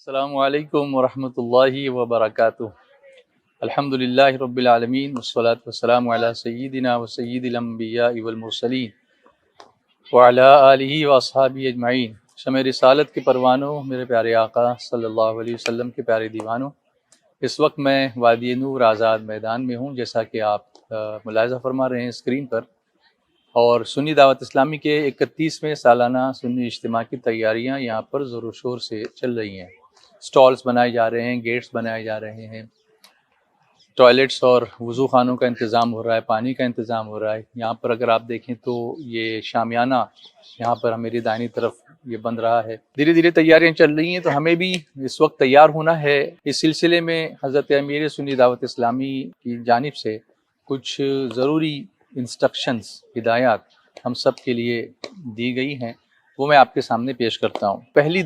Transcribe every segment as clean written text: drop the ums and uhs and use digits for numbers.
السلام علیکم ورحمۃ اللہ وبرکاتہ۔ الحمدللہ رب العالمین والصلاة والسلام علی سیدنا و سید الانبیاء والمرسلین وعلی آلہ واصحابہ اجمعین۔ شمع رسالت کے پروانوں، میرے پیارے آقا صلی اللہ علیہ وسلم کے پیارے دیوانوں، اس وقت میں وادی نور آزاد میدان میں ہوں، جیسا کہ آپ ملاحظہ فرما رہے ہیں اسکرین پر، اور سنی دعوت اسلامی کے 31ویں سالانہ سنی اجتماع کی تیاریاں یہاں پر زور و شور سے چل رہی ہیں۔ سٹالز بنائے جا رہے ہیں، گیٹس بنائے جا رہے ہیں، ٹوائلٹس اور وضو خانوں کا انتظام ہو رہا ہے، پانی کا انتظام ہو رہا ہے۔ یہاں پر اگر آپ دیکھیں تو یہ شامیانہ یہاں پر میری دائنی طرف یہ بن رہا ہے۔ دھیرے دھیرے تیاریاں چل رہی ہیں، تو ہمیں بھی اس وقت تیار ہونا ہے۔ اس سلسلے میں حضرت امیر سنی دعوت اسلامی کی جانب سے کچھ ضروری انسٹرکشنز، ہدایات ہم سب کے لیے دی گئی ہیں، وہ میں آپ کے سامنے پیش کرتا ہوں۔ 1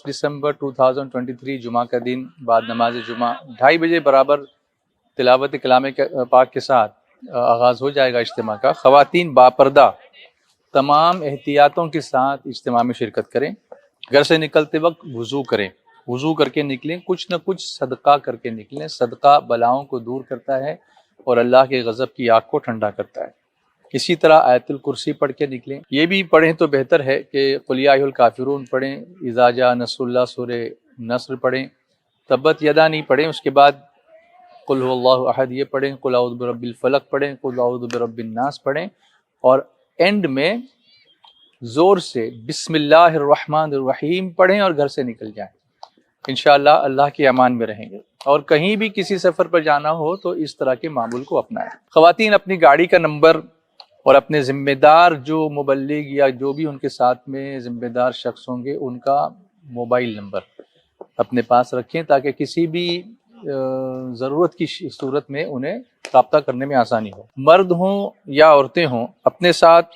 دسمبر 2023 جمعہ کا دن، بعد نماز جمعہ 2:30 بجے برابر تلاوت کلام پاک کے ساتھ آغاز ہو جائے گا اجتماع کا۔ خواتین باپردہ تمام احتیاطوں کے ساتھ اجتماع میں شرکت کریں۔ گھر سے نکلتے وقت وضو کریں، وضو کر کے نکلیں، کچھ نہ کچھ صدقہ کر کے نکلیں۔ صدقہ بلاؤں کو دور کرتا ہے اور اللہ کے غضب کی آگ کو ٹھنڈا کرتا ہے۔ اسی طرح آیت الکرسی پڑھ کے نکلیں۔ یہ بھی پڑھیں تو بہتر ہے کہ قل یا ایھا الکافرون پڑھیں، اذا جاء نصر اللہ سورہ نصر پڑھیں، تبت یدا نہیں پڑھیں، اس کے بعد قل هو اللہ احد یہ پڑھیں، قل اعوذ برب الفلق پڑھیں، قل اعوذ برب الناس پڑھیں، اور اینڈ میں زور سے بسم اللہ الرحمن الرحیم پڑھیں اور گھر سے نکل جائیں۔ انشاءاللہ اللہ کے امان میں رہیں گے۔ اور کہیں بھی کسی سفر پر جانا ہو تو اس طرح کے معمول کو اپنائیں۔ خواتین اپنی گاڑی کا نمبر اور اپنے ذمہ دار جو مبلغ یا جو بھی ان کے ساتھ میں ذمہ دار شخص ہوں گے ان کا موبائل نمبر اپنے پاس رکھیں، تاکہ کسی بھی ضرورت کی صورت میں انہیں رابطہ کرنے میں آسانی ہو۔ مرد ہوں یا عورتیں ہوں، اپنے ساتھ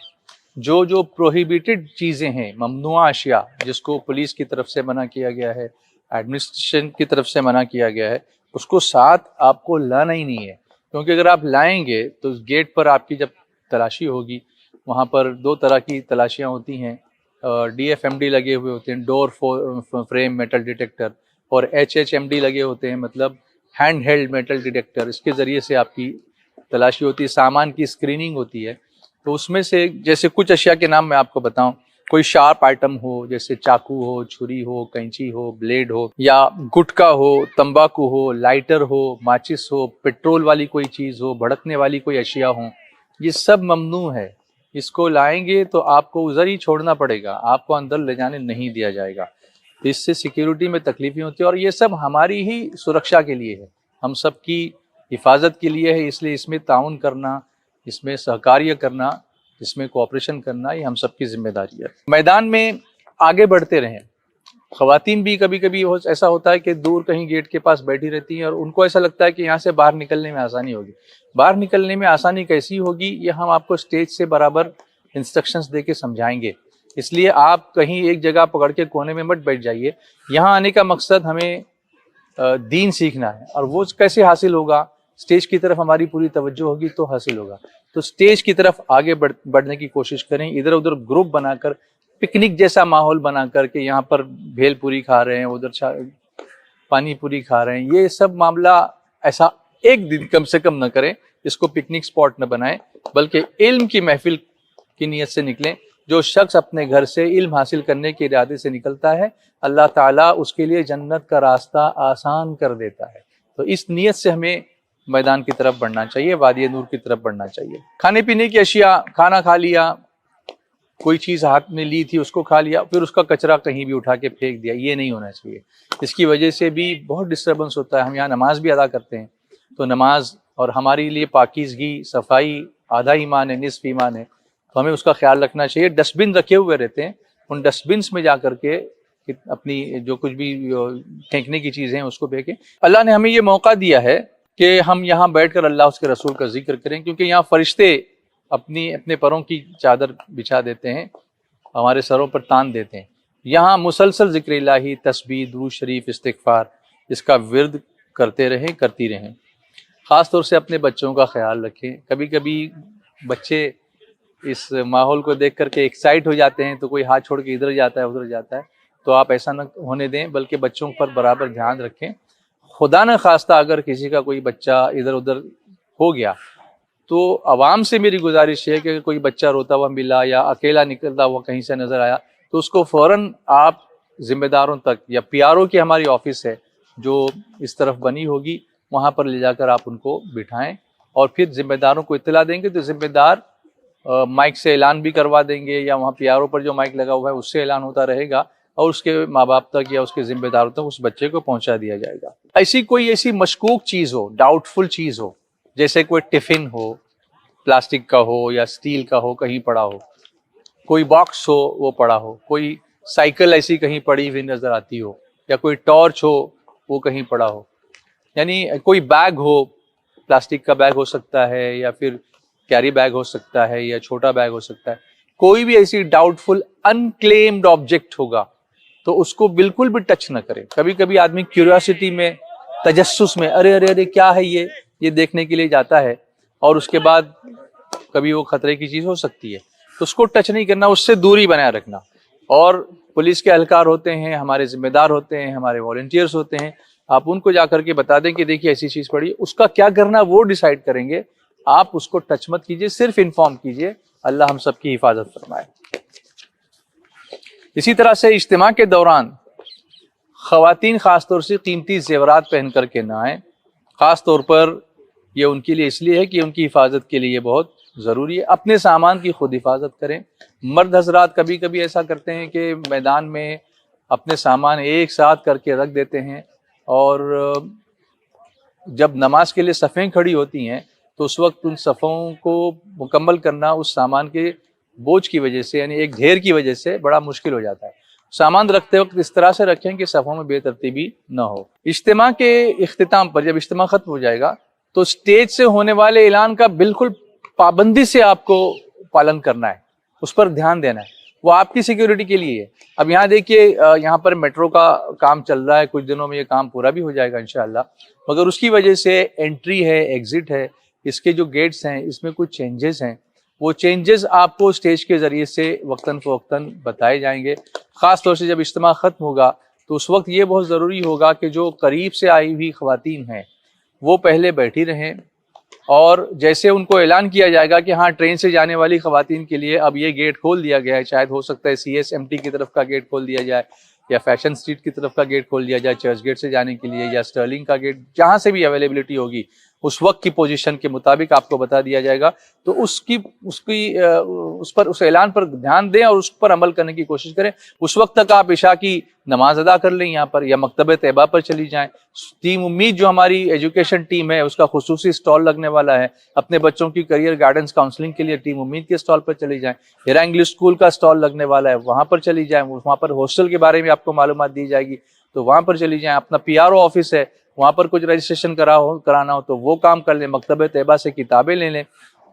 جو پروہیبیٹڈ چیزیں ہیں، ممنوع اشیاء، جس کو پولیس کی طرف سے منع کیا گیا ہے، ایڈمنسٹریشن کی طرف سے منع کیا گیا ہے، اس کو ساتھ آپ کو لانا ہی نہیں ہے، کیونکہ اگر آپ لائیں گے تو اس گیٹ پر آپ کی جب تلاشی ہوگی، وہاں پر 2 طرح کی تلاشیاں ہوتی ہیں، DFMD لگے ہوئے ہوتے ہیں، ڈور فریم میٹل ڈیٹیکٹر، اور HHMD لگے ہوتے ہیں، مطلب ہینڈ ہیلڈ میٹل ڈیٹیکٹر۔ اس کے ذریعے سے آپ کی تلاشی ہوتی ہے، سامان کی اسکریننگ ہوتی ہے۔ تو اس میں سے جیسے کچھ اشیاء کے نام میں آپ کو بتاؤں، کوئی شارپ آئٹم ہو، جیسے چاقو ہو، چھری ہو، کینچی ہو، بلیڈ ہو، یا گٹکا ہو، تمباکو ہو، لائٹر ہو، ماچس ہو، پیٹرول والی کوئی چیز ہو، بھڑکنے والی کوئی اشیاء ہوں، یہ سب ممنوع ہے۔ اس کو لائیں گے تو آپ کو ادھر ہی چھوڑنا پڑے گا، آپ کو اندر لے جانے نہیں دیا جائے گا۔ اس سے سیکیورٹی میں تکلیفیں ہوتی ہیں، اور یہ سب ہماری ہی سرکشا کے لیے ہے، ہم سب کی حفاظت کے لیے ہے۔ اس لیے اس میں تعاون کرنا، اس میں سہکاریہ کرنا، اس میں کوآپریشن کرنا، یہ ہم سب کی ذمہ داری ہے۔ میدان میں آگے بڑھتے رہیں۔ خواتین بھی کبھی کبھی ایسا ہوتا ہے کہ دور کہیں گیٹ کے پاس بیٹھی رہتی ہیں، اور ان کو ایسا لگتا ہے کہ یہاں سے باہر نکلنے میں آسانی ہوگی۔ باہر نکلنے میں آسانی کیسی ہوگی، یہ ہم آپ کو سٹیج سے برابر انسٹرکشنز دے کے سمجھائیں گے۔ اس لیے آپ کہیں ایک جگہ پکڑ کے کونے میں مت بیٹھ جائیے۔ یہاں آنے کا مقصد ہمیں دین سیکھنا ہے، اور وہ کیسے حاصل ہوگا؟ سٹیج کی طرف ہماری پوری توجہ ہوگی تو حاصل ہوگا۔ تو سٹیج کی طرف آگے بڑھنے کی کوشش کریں، ادھر ادھر گروپ بنا کر، پکنک جیسا ماحول بنا کر کے یہاں پر بھیل پوری کھا رہے ہیں، ادھر پانی پوری کھا رہے ہیں، یہ سب معاملہ ایسا ایک دن کم سے کم نہ کریں، اس کو پکنک سپاٹ نہ بنائیں، بلکہ علم کی محفل کی نیت سے نکلیں۔ جو شخص اپنے گھر سے علم حاصل کرنے کے ارادے سے نکلتا ہے، اللہ تعالیٰ اس کے لیے جنت کا راستہ آسان کر دیتا ہے۔ تو اس نیت سے ہمیں میدان کی طرف بڑھنا چاہیے، وادی نور کی طرف بڑھنا چاہیے۔ کھانے پینے کی اشیاء، کھانا کھا لیا، کوئی چیز ہاتھ میں لی تھی اس کو کھا لیا، پھر اس کا کچرا کہیں بھی اٹھا کے پھینک دیا، یہ نہیں ہونا چاہیے۔ اس کی وجہ سے بھی بہت ڈسٹربنس ہوتا ہے۔ ہم یہاں نماز بھی ادا کرتے ہیں، تو نماز اور ہمارے لیے پاکیزگی، صفائی آدھا ایمان ہے، نصف ایمان ہے، تو ہمیں اس کا خیال رکھنا چاہیے۔ ڈسٹ بن رکھے ہوئے رہتے ہیں، ان ڈسٹ بنس میں جا کر کے اپنی جو کچھ بھی پھینکنے کی چیزیں ہیں اس کو پھینکیں۔ اللہ نے ہمیں یہ موقع دیا ہے کہ ہم یہاں بیٹھ کر اللہ اس کے رسول کا ذکر کریں، کیونکہ یہاں فرشتے اپنے پروں کی چادر بچھا دیتے ہیں، ہمارے سروں پر تان دیتے ہیں۔ یہاں مسلسل ذکر الہی، تسبیح، درود شریف، استغفار، اس کا ورد کرتے رہیں، کرتی رہیں۔ خاص طور سے اپنے بچوں کا خیال رکھیں۔ کبھی کبھی بچے اس ماحول کو دیکھ کر کے ایکسائٹ ہو جاتے ہیں، تو کوئی ہاتھ چھوڑ کے ادھر جاتا ہے ادھر جاتا ہے، تو آپ ایسا نہ ہونے دیں، بلکہ بچوں پر برابر دھیان رکھیں۔ خدا نہ خواستہ اگر کسی کا کوئی بچہ ادھر ادھر ہو گیا تو عوام سے میری گزارش ہے کہ کوئی بچہ روتا ہوا ملا یا اکیلا نکلتا ہوا کہیں سے نظر آیا تو اس کو فوراً آپ ذمہ داروں تک یا پی آر او کی ہماری آفس ہے جو اس طرف بنی ہوگی، وہاں پر لے جا کر آپ ان کو بٹھائیں، اور پھر ذمہ داروں کو اطلاع دیں گے تو ذمہ دار مائک سے اعلان بھی کروا دیں گے، یا وہاں پی آر او پر جو مائک لگا ہوا ہے اس سے اعلان ہوتا رہے گا، اور اس کے ماں باپ تک یا اس کے ذمہ داروں تک اس بچے کو پہنچا دیا جائے گا۔ ایسی مشکوک چیز ہو، ڈاؤٹ فل چیز ہو، جیسے کوئی ٹفن ہو، پلاسٹک کا ہو یا اسٹیل کا ہو کہیں پڑا ہو، کوئی باکس ہو وہ پڑا ہو، کوئی سائیکل ایسی کہیں پڑی ہوئی نظر آتی ہو، یا کوئی ٹارچ ہو وہ کہیں پڑا ہو، یعنی کوئی بیگ ہو، پلاسٹک کا بیگ ہو سکتا ہے یا پھر کیری بیگ ہو سکتا ہے یا چھوٹا بیگ ہو سکتا ہے، کوئی بھی ایسی ڈاؤٹ فل انکلیمڈ آبجیکٹ ہوگا تو اس کو بالکل بھی ٹچ نہ کرے۔ کبھی کبھی آدمی کیوریوسٹی میں، تجسس میں ارے کیا ہے یہ دیکھنے کے لیے جاتا ہے، اور اس کے بعد کبھی وہ خطرے کی چیز ہو سکتی ہے، تو اس کو ٹچ نہیں کرنا، اس سے دوری بنائے رکھنا۔ اور پولیس کے اہلکار ہوتے ہیں، ہمارے ذمہ دار ہوتے ہیں، ہمارے والنٹیئرز ہوتے ہیں، آپ ان کو جا کر کے بتا دیں کہ دیکھیے ایسی چیز پڑی، اس کا کیا کرنا وہ ڈیسائیڈ کریں گے، آپ اس کو ٹچ مت کیجیے، صرف انفارم کیجیے۔ اللہ ہم سب کی حفاظت فرمائے۔ اسی طرح سے اجتماع کے دوران خواتین خاص طور سے قیمتی زیورات پہن کر کے نہ آئیں، خاص طور پر یہ ان کے لیے اس لیے ہے کہ ان کی حفاظت کے لیے یہ بہت ضروری ہے۔ اپنے سامان کی خود حفاظت کریں۔ مرد حضرات کبھی کبھی ایسا کرتے ہیں کہ میدان میں اپنے سامان ایک ساتھ کر کے رکھ دیتے ہیں، اور جب نماز کے لیے صفیں کھڑی ہوتی ہیں تو اس وقت ان صفوں کو مکمل کرنا اس سامان کے بوجھ کی وجہ سے، یعنی ایک ڈھیر کی وجہ سے بڑا مشکل ہو جاتا ہے۔ سامان رکھتے وقت اس طرح سے رکھیں کہ صفوں میں بے ترتیبی نہ ہو۔ اجتماع کے اختتام پر جب اجتماع ختم ہو جائے گا تو اسٹیج سے ہونے والے اعلان کا بالکل پابندی سے آپ کو پالن کرنا ہے، اس پر دھیان دینا ہے، وہ آپ کی سیکیورٹی کے لیے ہے۔ اب یہاں دیکھیے یہاں پر میٹرو کا کام چل رہا ہے، کچھ دنوں میں یہ کام پورا بھی ہو جائے گا انشاءاللہ، مگر اس کی وجہ سے انٹری ہے، ایگزٹ ہے، اس کے جو گیٹس ہیں اس میں کچھ چینجز ہیں، وہ چینجز آپ کو اسٹیج کے ذریعے سے وقتاً فوقتاً بتائے جائیں گے۔ خاص طور سے جب اجتماع ختم ہوگا تو اس وقت یہ بہت ضروری ہوگا کہ جو قریب سے آئی ہوئی خواتین ہیں وہ پہلے بیٹھی رہیں، اور جیسے ان کو اعلان کیا جائے گا کہ ہاں ٹرین سے جانے والی خواتین کے لیے اب یہ گیٹ کھول دیا گیا ہے، شاید ہو سکتا ہے سی ایس ایم ٹی کی طرف کا گیٹ کھول دیا جائے، یا فیشن اسٹریٹ کی طرف کا گیٹ کھول دیا جائے چرچ گیٹ سے جانے کے لیے، یا اسٹرلنگ کا گیٹ، جہاں سے بھی اویلیبلٹی ہوگی اس وقت کی پوزیشن کے مطابق آپ کو بتا دیا جائے گا، تو اس اعلان پر دھیان دیں اور اس پر عمل کرنے کی کوشش کریں۔ اس وقت تک آپ عشاء کی نماز ادا کر لیں یہاں پر، یا مکتبہ طیبہ پر چلی جائیں۔ ٹیم امید جو ہماری ایجوکیشن ٹیم ہے اس کا خصوصی اسٹال لگنے والا ہے، اپنے بچوں کی کریئر گائیڈنس کاؤنسلنگ کے لیے ٹیم امید کے اسٹال پر چلی جائیں۔ ہیرا انگلش اسکول کا اسٹال لگنے والا ہے، وہاں پر چلی جائیں، وہاں پر ہاسٹل کے بارے میں آپ کو معلومات دی جائے گی تو وہاں پر چلی جائیں۔ اپنا پی آر او آفس ہے، وہاں پر کچھ رجسٹریشن کرانا ہو تو وہ کام کر لیں، مکتبہ طیبہ سے کتابیں لے لیں۔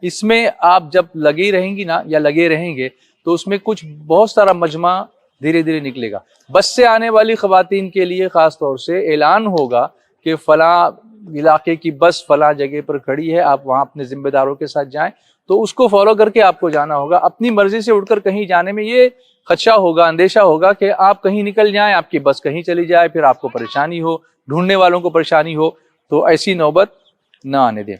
اس میں آپ جب لگی رہیں گی نا یا لگے رہیں گے تو اس میں کچھ بہت سارا مجمع دھیرے دھیرے نکلے گا۔ بس سے آنے والی خواتین کے لیے خاص طور سے اعلان ہوگا کہ فلاں علاقے کی بس فلاں جگہ پر کھڑی ہے، آپ وہاں اپنے ذمہ داروں کے ساتھ جائیں، تو اس کو فالو کر کے آپ کو جانا ہوگا۔ اپنی مرضی سے اٹھ کر کہیں جانے میں یہ خدشہ ہوگا، اندیشہ ہوگا کہ آپ کہیں نکل جائیں، آپ کی بس کہیں چلی جائے، پھر آپ کو پریشانی ہو، ڈھونڈنے والوں کو پریشانی ہو، تو ایسی نوبت نہ آنے دیں۔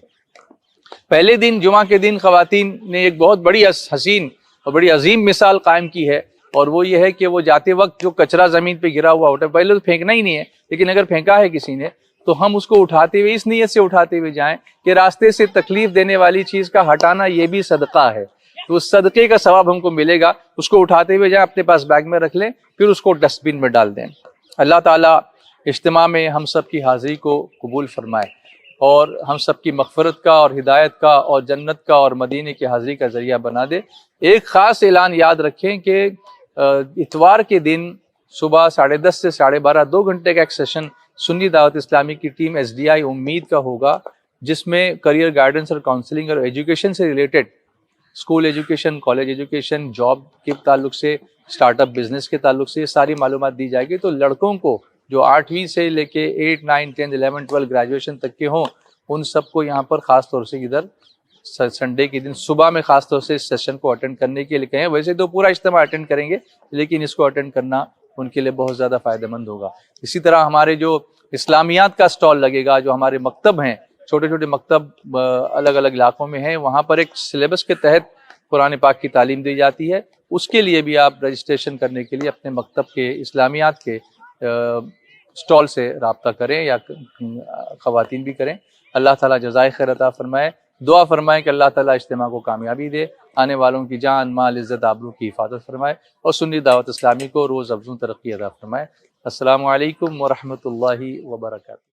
پہلے دن جمعہ کے دن خواتین نے ایک بہت بڑی حسین اور بڑی عظیم مثال قائم کی ہے، اور وہ یہ ہے کہ وہ جاتے وقت جو کچرا زمین پہ گرا ہوا ہوتا ہے، پہلے تو پھینکنا ہی نہیں ہے، لیکن اگر پھینکا ہے کسی نے تو ہم اس کو اٹھاتے ہوئے اس نیت سے اٹھاتے ہوئے جائیں کہ راستے سے تکلیف دینے والی چیز کا ہٹانا یہ بھی صدقہ ہے، تو اس صدقے کا ثواب ہم کو ملے گا۔ اس کو اٹھاتے ہوئے جائیں، اپنے پاس بیگ میں رکھ لیں، پھر اس کو ڈسٹ بن میں ڈال دیں۔ اللہ تعالیٰ اجتماع میں ہم سب کی حاضری کو قبول فرمائے، اور ہم سب کی مغفرت کا اور ہدایت کا اور جنت کا اور مدینے کی حاضری کا ذریعہ بنا دے۔ ایک خاص اعلان یاد رکھیں کہ اتوار کے دن صبح 10:30 سے 12:30 2 گھنٹے کا ایک سیشن سنی دعوت اسلامی کی ٹیم ایس ڈی آئی امید کا ہوگا، جس میں کریئر گائیڈنس اور کاؤنسلنگ اور ایجوکیشن سے related, school education, college education, job کے تعلق سے، اسٹارٹ اپ بزنس کے تعلق سے یہ ساری معلومات دی جائے گی۔ تو لڑکوں کو جو 8ویں سے لے کے 8، 9، 10، 11، 12 گریجویشن تک کے ہوں، ان سب کو یہاں پر خاص طور سے ادھر سنڈے کے دن صبح میں خاص طور سے اس سیشن کو اٹینڈ کرنے کے لیے کہیں۔ ویسے تو پورا اجتماع اٹینڈ کریں گے، لیکن اس کو اٹینڈ کرنا ان کے لیے بہت زیادہ فائدہ مند ہوگا۔ اسی طرح ہمارے جو اسلامیات کا سٹال لگے گا، جو ہمارے مکتب ہیں، چھوٹے چھوٹے مکتب الگ الگ علاقوں میں ہیں، وہاں پر ایک سلیبس کے تحت قرآن پاک کی تعلیم دی جاتی ہے، اس کے لیے بھی آپ رجسٹریشن کرنے کے لیے اپنے مکتب کے اسلامیات کے سٹال سے رابطہ کریں، یا خواتین بھی کریں۔ اللہ تعالیٰ جزائے خیر عطا فرمائے۔ دعا فرمائیں کہ اللہ تعالیٰ اجتماع کو کامیابی دے، آنے والوں کی جان مال عزت آبرو کی حفاظت فرمائے، اور سنی دعوت اسلامی کو روز افزوں ترقی عطا فرمائے۔ السلام علیکم ورحمۃ اللہ وبرکاتہ۔